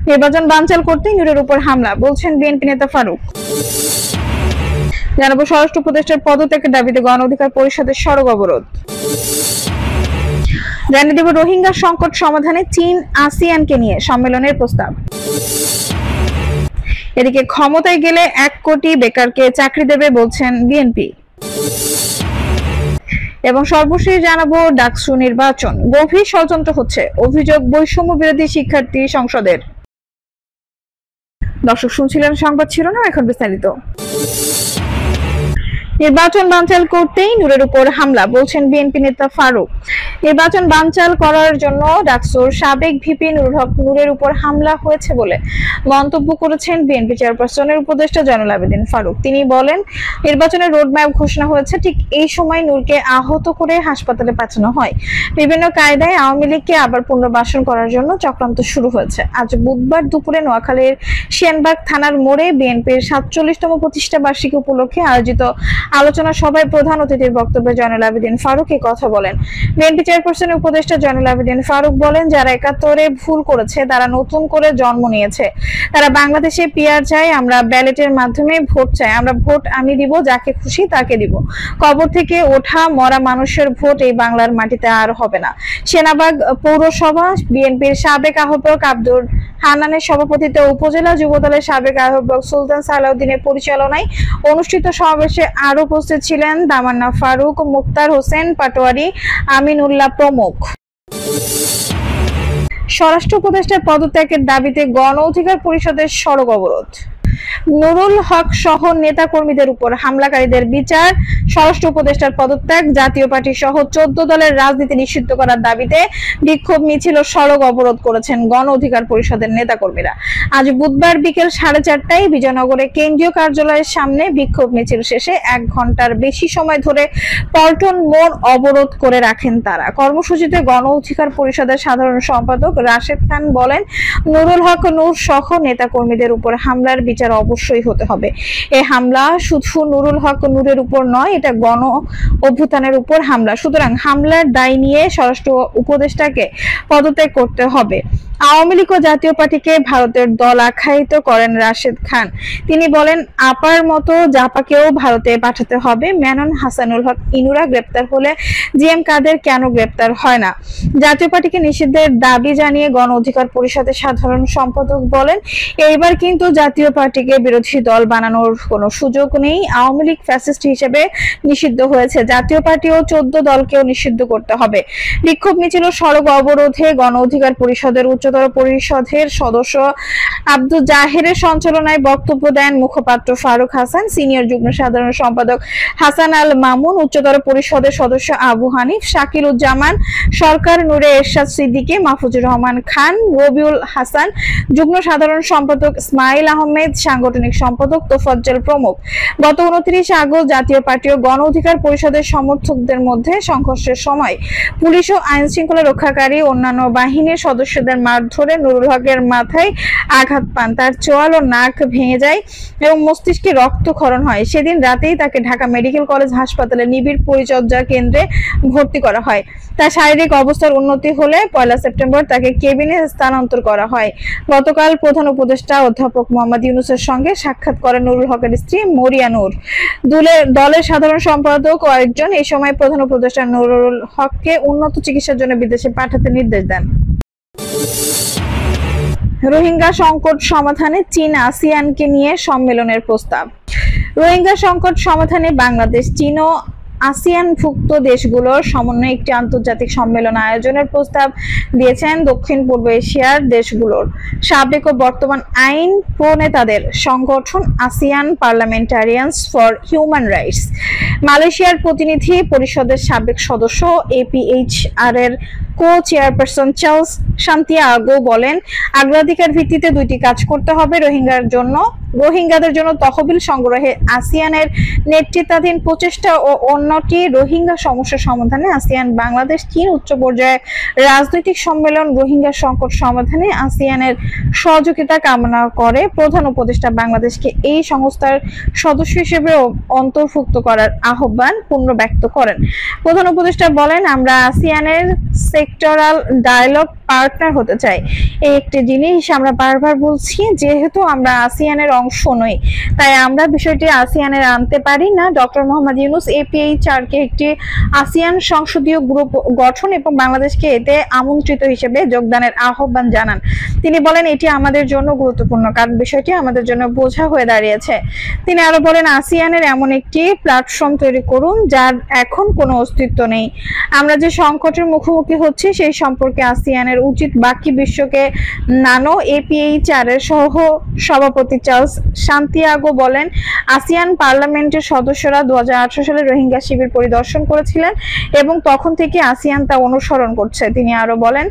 নির্বাচন বানচাল করতে নূরের উপর হামলা, বলছেন বিএনপি নেতা ফারুক। জানাবো স্বরাষ্ট্র উপদেষ্টার পদত্যাগের দাবিতে গণ অধিকার পরিষদের সড়ক অবরোধ। জানিয়ে দেব রোহিঙ্গা সংকট সমাধানে চীন আসিয়ানকে নিয়ে সম্মেলনের প্রস্তাব। এদিকে ক্ষমতায় গেলে 1 কোটি বেকারকে চাকরি দেবে বলছেন বিএনপি। এবং সর্বশেষ জানাবো ডাকসু নির্বাচন গভীর ষড়যন্ত্র হচ্ছে, অভিযোগ বৈষম্য বিরোধী শিক্ষার্থী সংসদের। দর্শক শুনছিলেন সংবাদ শিরোনাম, এখন বিস্তারিত। নির্বাচন বানচাল করতেই নূরের উপর হামলা, বলছেন বিএনপি নেতা ফারুক। নির্বাচন বানচাল করার জন্য ডাকসুর সাবেক ভিপি নুরুল হক নূরের উপর হামলা হয়েছে বলে মন্তব্য করেছেন বিএনপি চেয়ারপারসনের উপদেষ্টা জয়নুল আবেদিন ফারুক। তিনি বলেন, নির্বাচনের রোডম্যাপ ঘোষণা হয়েছে, ঠিক এই সময় নূরকে আহত করে হাসপাতালে পাঠানো হয়। বিভিন্ন কায়দায় আওয়ামী লীগকে আবার পুনর্বাসন করার জন্য চক্রান্ত শুরু হয়েছে। আজ বুধবার দুপুরে নোয়াখালীর সেনবাগ থানার মোড়ে বিএনপির 47তম প্রতিষ্ঠা বার্ষিকী উপলক্ষে আয়োজিত আলোচনা সভায় প্রধান অতিথির বক্তব্যে জয়নুল আবেদিন ফারুক এই কথা বলেন। বিএনপি চেয়ারপারসনের উপদেষ্টা জয়নুল আবেদিন ফারুক বলেন, যারা 71-এ ভুল করেছে তারা নতুন করে জন্ম নিয়েছে, তারা বাংলাদেশে পিআর চায়, আমরা ব্যালটের মাধ্যমে ভোট চাই, আমরা ভোট আমি দিব, যাকে খুশি তাকে দিব। কবর থেকে ওঠা মরা মানুষের ভোট এই বাংলার মাটিতে আর হবে না। সেনাবাগ পৌরসভা বিএনপির সাবেক আহ্বায়ক আব্দুর হান্নানের সভাপতিত্বে উপজেলা যুবদলের সাবেক আহ্বায়ক সুলতান সালাউদ্দিনের পরিচালনায় অনুষ্ঠিত সমাবেশে আরো উপস্থিত ছিলেন তামান্না ফারুক, মুক্তার হোসেন পাটোয়ারি, আমিনুল্লাহ প্রমুখ। স্বরাষ্ট্র উপদেষ্টার পদত্যাগের দাবিতে গণ অধিকার পরিষদের সড়ক অবরোধ। নুরুল হক সহ নেতা কর্মীদের উপর হামলাকারীদের বিচার, স্বরাষ্ট্র উপদেষ্টার পদত্যাগ, জাতীয় পার্টি সহ 14 দলের রাজনীতি নিষিদ্ধ করার দাবিতে বিক্ষোভ মিছিল ও সড়ক অবরোধ করেছেন গণ অধিকার পরিষদের নেতা কর্মীরা। আজ বুধবার বিকেল 4:30টায় বিজয়নগরে কেন্দ্রীয় কার্যালয়ের সামনে বিক্ষোভ মিছিল শেষে 1 ঘন্টার বেশি সময় ধরে পল্টন মোড় অবরোধ করে রাখেন তারা। কর্মসূচিতে গণ অধিকার পরিষদের সাধারণ সম্পাদক রাশেদ খান বলেন, নুরুল হক নূর সহ নেতা কর্মীদের উপর হামলার বিচার অবশ্যই হতে হবে। এই হামলা শুধু নুরুল হক নূরের উপর নয়, এটা গণ অভ্যুত্থানের উপর হামলা। সুতরাং হামলার দায় নিয়ে স্বরাষ্ট্র উপদেষ্টাকে পদত্যাগ করতে হবে। আওয়ামী লীগ ও জাতীয় পার্টিকে ভারতের দল আখ্যায়িত করেন রাশেদ খান। তিনি বলেন, আপার মতো জাপাকেও ভারতে পাঠাতে হবে। মেনন হাসানুল হক ইনুরা গ্রেপ্তার হলে জিএম কাদের কেন গ্রেপ্তার হয় না? জাতীয় পার্টিকে নিষিদ্ধের দাবি জানিয়ে গণ অধিকার পরিষদের সাধারণ সম্পাদক বলেন, এইবার কিন্তু জাতীয় পার্টিকে বিরোধী দল বানানোর কোনো সুযোগ নেই। আওয়ামী লীগ ফ্যাসিস্ট হিসেবে নিষিদ্ধ হয়েছে, জাতীয় পার্টি ও 14 দলকেও নিষিদ্ধ করতে হবে। বিক্ষোভ মিছিল ও সড়ক অবরোধে গণ অধিকার পরিষদের উচ্চতর পরিষদের সদস্য আব্দুল জাহেরের সঞ্চালনায় বক্তব্য দেন মুখপাত্র ফারুক হাসান, সিনিয়র যুগ্ম সাধারণ সম্পাদক হাসান আল মামুন, উচ্চতর পরিষদের সদস্য আবু হানিফ, শাকিল উজ্জামান সরকার, নূরে এরশাদ সিদ্দিকী, মাহফুজুর রহমান খান, রবিউল হাসান, যুগ্ম সাধারণ সম্পাদক ইসমাইল আহমেদ, সাংগঠনিক সম্পাদক তোফাজ্জল প্রমুখ। গত 29 আগস্ট জাতীয় পার্টি ও গণ অধিকার পরিষদের সমর্থকদের মধ্যে সংঘর্ষের সময় পুলিশ ও আইন শৃঙ্খলা রক্ষাকারী অন্যান্য বাহিনীর সদস্যদের মারধরে নুরুল হকের মাথায় আঘাত পান, তার চোয়াল ও নাক ভেঙে যায় এবং মস্তিষ্কে রক্তক্ষরণ হয়। সেদিন রাতেই তাকে ঢাকা মেডিকেল কলেজ হাসপাতালে নিবিড় পরিচর্যা কেন্দ্রে ভর্তি করা হয়। তার শারীরিক অবস্থার উন্নতি হলে 1 সেপ্টেম্বর তাকে কেবিনে স্থানান্তর করা হয়। গতকাল প্রধান উপদেষ্টা অধ্যাপক মোহাম্মদ ইউনূসের সঙ্গে সাক্ষাৎ করেন নুরুল হকের স্ত্রী মরিয়া নূর, দলের সাধারণ সম্পাদক ও একজন। এই সময় প্রধান উপদেষ্টা নুরুল হককে উন্নত চিকিৎসার জন্য বিদেশে পাঠাতে নির্দেশ দেন। রোহিঙ্গা সংকট সমাধানে চীন আসিয়ানকে নিয়ে সম্মেলনের প্রস্তাব। রোহিঙ্গা সংকট সমাধানে বাংলাদেশ, চীন ও আসিয়ানভুক্ত দেশগুলোর সমন্বয়ে একটি আন্তর্জাতিক সম্মেলন আয়োজনের প্রস্তাব দিয়েছেন দক্ষিণ পূর্ব এশিয়ার দেশগুলোর সাবেক ও বর্তমান আইন প্রণেতাদের সংগঠন আসিয়ান পার্লামেন্টারিয়ানস ফর হিউম্যান রাইটস। মালয়েশিয়ার প্রতিনিধি পরিষদের সাবেক সদস্য এপিএইচআর এর কো-চেয়ারপারসন চার্লস সান্তিয়াগো বলেন, অগ্রাধিকার ভিত্তিতে 2টি কাজ করতে হবে। রোহিঙ্গার জন্য রোহিঙ্গাদের জন্য তহবিল সংগ্রহে আসিয়ানের নেতৃত্বাধীন প্রচেষ্টা ও অন্যটি রোহিঙ্গা সমস্যা সমাধানে আসিয়ান বাংলাদেশ চীন উচ্চ পর্যায়ে রাজনৈতিক সম্মেলন রোহিঙ্গা সংকট সমাধানে আসিয়ানের সহযোগিতা কামনা করে প্রধান উপদেষ্টা বাংলাদেশকে এই সংস্থার সদস্য হিসেবে অন্তর্ভুক্ত করার আহ্বান পুনর্ব্যক্ত করেন। প্রধান উপদেষ্টা বলেন, আমরা আসিয়ানের সেক্টরাল ডায়ালগ পার্টনার হতে চাই। এই একটি জিনিস আমরা বারবার বলছি, যেহেতু আমরা আসিয়ানের অংশ নই তাই আমরা বিষয়টি আসিয়ানের আনতে পারি না। ডক্টর মোহাম্মদ ইউনূস APHR-কে একটি আসিয়ান সংসদীয় গ্রুপ গঠন এবং বাংলাদেশকে এতে আমন্ত্রিত হিসেবে যোগদানের আহ্বান জানান। তিনি বলেন, এটি আমাদের জন্য গুরুত্বপূর্ণ কারণ বিষয়টি আমাদের জন্য বোঝা হয়ে দাঁড়িয়েছে। তিনি আরো বলেন, আসিয়ানের এমন একটি প্ল্যাটফর্ম তৈরি করুন যার এখন কোনো অস্তিত্ব নেই। আমরা যে সংকটের মুখোমুখি হচ্ছি সেই সম্পর্কে আসিয়ানের উচিত বাকি বিশ্বকে নানো। APHR-এর সহ সভাপতি চার্লস সান্তিয়াগো বলেন, আসিয়ান পার্লামেন্টের সদস্যরা 2018 সালে রোহিঙ্গা শিবির পরিদর্শন করেছিলেন এবং তখন থেকে আসিয়ান তা অনুসরণ করছে। তিনি আরো বলেন,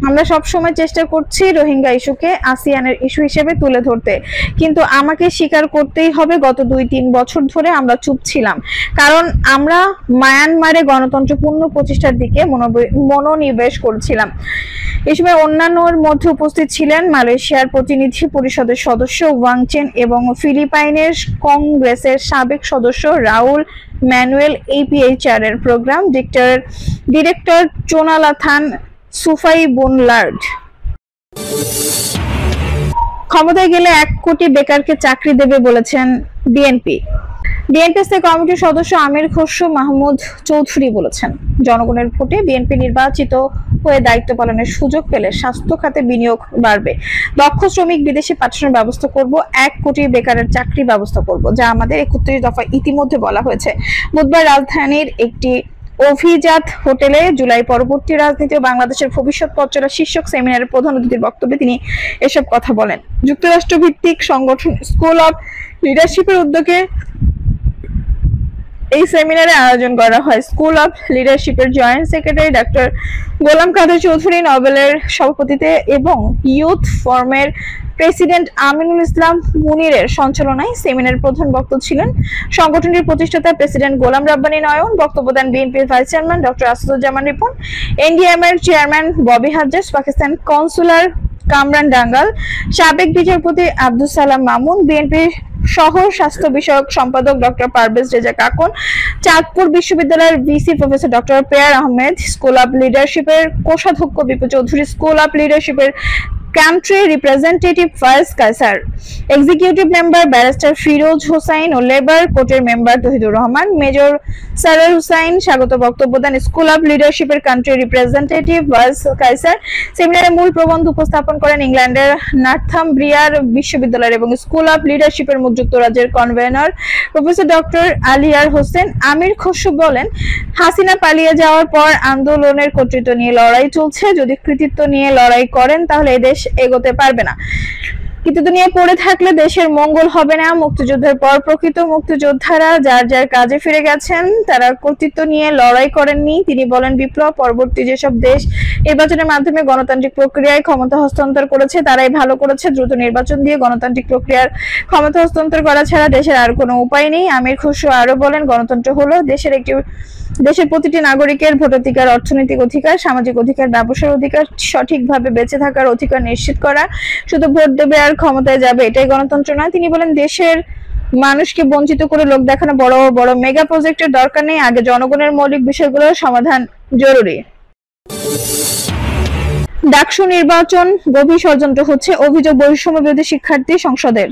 আমরা সবসময় চেষ্টা করছি রোহিঙ্গা ইস্যুকে আসিয়ানের ইস্যু হিসেবে তুলে ধরতে, কিন্তু আমাকে স্বীকার করতেই হবে গত 2-3 বছর ধরে আমরা চুপ ছিলাম কারণ আমরা মায়ানমারে গণতন্ত্র পূর্ণ প্রতিষ্ঠার দিকে মনোনিবেশ করছিলাম। এই সময় অন্যান্যর মধ্যে উপস্থিত ছিলেন মালয়েশিয়ার প্রতিনিধি পরিষদের সদস্য ওয়াং চেন এবং ফিলিপাইনের কংগ্রেসের সাবেক সদস্য রাউল ম্যানুয়েল। APHR-এর প্রোগ্রাম ডিরেক্টর চোনালাথান সুফাইবুনলার্ড। ক্ষমতায় গেলে 1 কোটি বেকারকে চাকরি দেবে বলেছেন বিএনপি। বিএনপি স্থায়ী কমিটির সদস্য আমির খসরু মাহমুদ চৌধুরী বলেছেন, জনগণের ভোটে বিএনপি নির্বাচিত হয়ে দায়িত্ব পালনের সুযোগ পেলে স্বাস্থ্য খাতে বিনিয়োগ বাড়বে, দক্ষ শ্রমিক বিদেশে পাঠানোর ব্যবস্থা করব, 1 কোটি বেকারের চাকরির ব্যবস্থা করব, যা আমাদের 31 দফা ইতিমধ্যে বলা হয়েছে। বুধবার রাজধানীর একটি অভিজাত হোটেলে জুলাই পরবর্তী রাজনীতি ও বাংলাদেশের ভবিষ্যৎ পথ চলা শীর্ষক সেমিনারের প্রধান অতিথির বক্তব্যে তিনি এসব কথা বলেন। যুক্তরাষ্ট্র ভিত্তিক সংগঠন স্কুল অব লিডারশিপের উদ্যোগে এই সেমিনারে আয়োজন করা হয়। স্কুল অব লিডারশিপের joint secretary doctor Golam Kader Chowdhury নোবেলের সভাপতিত্বে এবং ইউথ ফোরামের প্রেসিডেন্ট আমিনুল ইসলাম মুনিরের সঞ্চালনায় সেমিনারের প্রধান বক্তা ছিলেন সংগঠনটির প্রতিষ্ঠাতা প্রেসিডেন্ট গোলাম রাব্বানী নয়ন। বক্তব্য দেন বিএনপির vice chairman doctor Asaduzzaman Ripon, NDM-এর চেয়ারম্যান ববি হাজ্জাজ, পাকিস্তান কনসুলার কামরান ডাঙ্গাল, সাবেক বিচারপতি আব্দুস সালাম মামুন, বিএনপির সহ স্বাস্থ্য বিষয়ক সম্পাদক ডক্টর পারভেজ রেজা কাকন, চাঁদপুর বিশ্ববিদ্যালয়ের VC professor doctor Peyar Ahmed, school of লিডারশিপের কোষাধ্যক্ষ বিপু চৌধুরী, স্কুল অব লিডারশিপের country representative Faez Kaiser, executive member barrister Firoz Hossain ও লেবার কোর্টের মেম্বার তহিদুর রহমান, মেজর সারার হুসাইন স্বাগত বক্তব্য দেন। স্কুল অব লিডারশিপের কান্ট্রি রিপ্রেজেন্টেটিভ ফায়েজ কায়সার সেমিনারে মূল প্রবন্ধ উপস্থাপন করেন ইংল্যান্ডের নর্থাম্ব্রিয়ার বিশ্ববিদ্যালয়ের এবং স্কুল অব লিডারশিপের যুক্তরাজ্যের কনভেনর প্রফেসর ডক্টর আলিয়ার হোসেন। আমির খসরু বলেন, হাসিনা পালিয়ে যাওয়ার পর আন্দোলনের কর্তৃত্ব নিয়ে লড়াই চলছে, যদি কৃতিত্ব নিয়ে লড়াই করেন তাহলে এদেশ এগোতে পারবে না, কৃতিত্ব নিয়ে পড়ে থাকলে দেশের মঙ্গল হবে না। মুক্তিযুদ্ধের পর প্রকৃত মুক্তিযোদ্ধারা যার যার কাজে ফিরে গেছেন, তারা কর্তৃত্ব নিয়ে লড়াই করেননি। তিনি বলেন, বিপ্লব পরবর্তী যেসব দেশ নির্বাচনের মাধ্যমে গণতান্ত্রিক প্রক্রিয়ায় ক্ষমতা হস্তান্তর করেছে তারাই ভালো করেছে, দ্রুত নির্বাচন দিয়ে গণতান্ত্রিক প্রক্রিয়ার ক্ষমতা হস্তান্তর করা ছাড়া দেশের আর কোনো উপায় নেই। আমির খসরু আরো বলেন, গণতন্ত্র হলো দেশের প্রতিটি নাগরিকের ভোটাধিকার, অর্থনৈতিক অধিকার, সামাজিক অধিকার, ব্যবসার অধিকার, সঠিকভাবে বেঁচে থাকার অধিকার নিশ্চিত করা। শুধু ভোট দেবে আর ক্ষমতায় যাবে, এটাই গণতন্ত্র নয়। তিনি বলেন, দেশের মানুষকে বঞ্চিত করে লোক দেখানো বড় বড় মেগা প্রজেক্টের দরকার নেই, আগে জনগণের মৌলিক বিষয়গুলোর সমাধান জরুরি। ডাকসু নির্বাচন গভীর ষড়যন্ত্র হচ্ছে, অভিযোগ বৈষম্য বিরোধী শিক্ষার্থী সংসদের।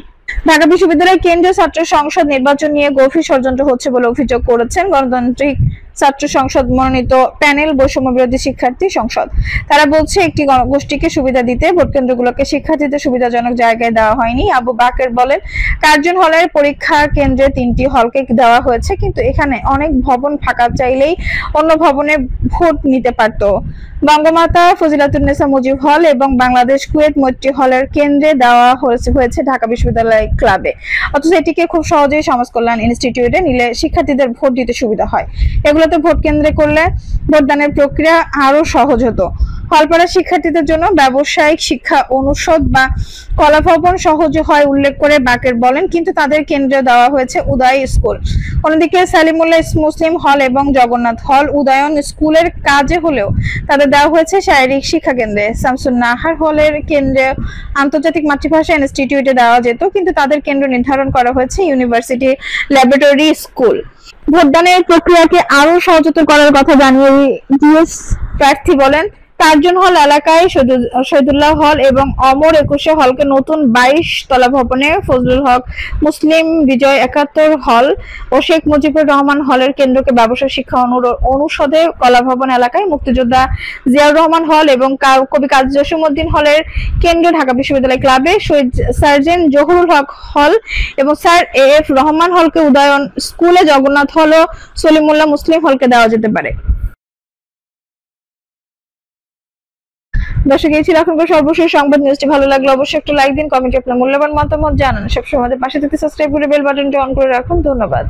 ঢাকা বিশ্ববিদ্যালয়ের কেন্দ্রীয় ছাত্র সংসদ নির্বাচন নিয়ে গভীর ষড়যন্ত্র হচ্ছে বলে অভিযোগ করেছেন গণতান্ত্রিক ছাত্র সংসদ মনোনীত প্যানেল বৈষম্য বিরোধী শিক্ষার্থী সংসদ। তারা বলছে, একটি গণগোষ্ঠীকে সুবিধা দিতে ভোট কেন্দ্রগুলোকে শিক্ষার্থীদের সুবিধাজনক জায়গায় দেওয়া হয়নি। আবু বাকের বলেন, কার্জন হলের পরীক্ষা কেন্দ্রে 3টি হলকে দেওয়া হয়েছে, কিন্তু এখানে অনেক ভবন ফাঁকা, চাইলেই অন্য ভবনে ভোট নিতে পারত। বঙ্গমাতা ফজিলাতুন্নেসা মুজিব হল এবং বাংলাদেশ কুয়েত মৈত্রী হলের কেন্দ্রে দেওয়া হয়েছে ঢাকা বিশ্ববিদ্যালয় ক্লাবে, অথচ এটিকে খুব সহজেই সমাজ কল্যাণ ইনস্টিটিউটে নিলে শিক্ষার্থীদের ভোট দিতে সুবিধা হয়। এগুলো হলগুলোতে ভোট কেন্দ্রে করলে ভোটদানের প্রক্রিয়া আরো সহজ হতো। হলপাড়া শিক্ষার্থীদের জন্য ব্যবসায়িক শিক্ষা অনুষদ বা কলা ভবন সহজ হয় উল্লেখ করে বাকের বলেন, কিন্তু তাদের কেন্দ্রে দেওয়া হয়েছে উদয় স্কুল। অন্যদিকে সালিমুল্লাহ মুসলিম হল এবং জগন্নাথ হল উদয়ন স্কুলের কাজে হলেও তাদের দেওয়া হয়েছে শারীরিক শিক্ষা কেন্দ্রে। শামসুন নাহার হলের কেন্দ্রে আন্তর্জাতিক মাতৃভাষা ইনস্টিটিউটে দেওয়া যেত, কিন্তু তাদের কেন্দ্র নির্ধারণ করা হয়েছে ইউনিভার্সিটি ল্যাবরেটরি স্কুল। ভোটদানের প্রক্রিয়াকে আরো সহজতর করার কথা জানিয়ে ডিএস প্রার্থী বলেন, কার্জন হল এলাকায় শহীদুল্লাহ হল এবং অমর 21 হলকে নতুন 22 তলা ভবনে, ফজলুল হক মুসলিম বিজয় 71 হল ও শেখ মুজিবুর রহমান হলের কেন্দ্রকে ব্যবসা শিক্ষা অনুষদে, কলা ভবন এলাকায় মুক্তিযোদ্ধা জিয়াউর রহমান হল এবং কবি কাজী জসিমউদ্দিন হলের কেন্দ্র ঢাকা বিশ্ববিদ্যালয় ক্লাবে, শহীদ সার্জেন্ট জহুরুল হক হল এবং স্যার এএফ রহমান হলকে উদয়ন স্কুলে, জগন্নাথ হল ও সলিমুল্লাহ মুসলিম হলকে দেওয়া যেতে পারে। দর্শক, এই ছিল এখনকার সর্বশেষ সংবাদ। নিউজটি ভালো লাগলে অবশ্যই একটু লাইক দিন, কমেন্টে আপনার মূল্যবান মতামত জানান। সবসময় আমাদের পাশে থেকে সাবস্ক্রাইব করে বেল বাটনটি অন করে রাখুন। ধন্যবাদ।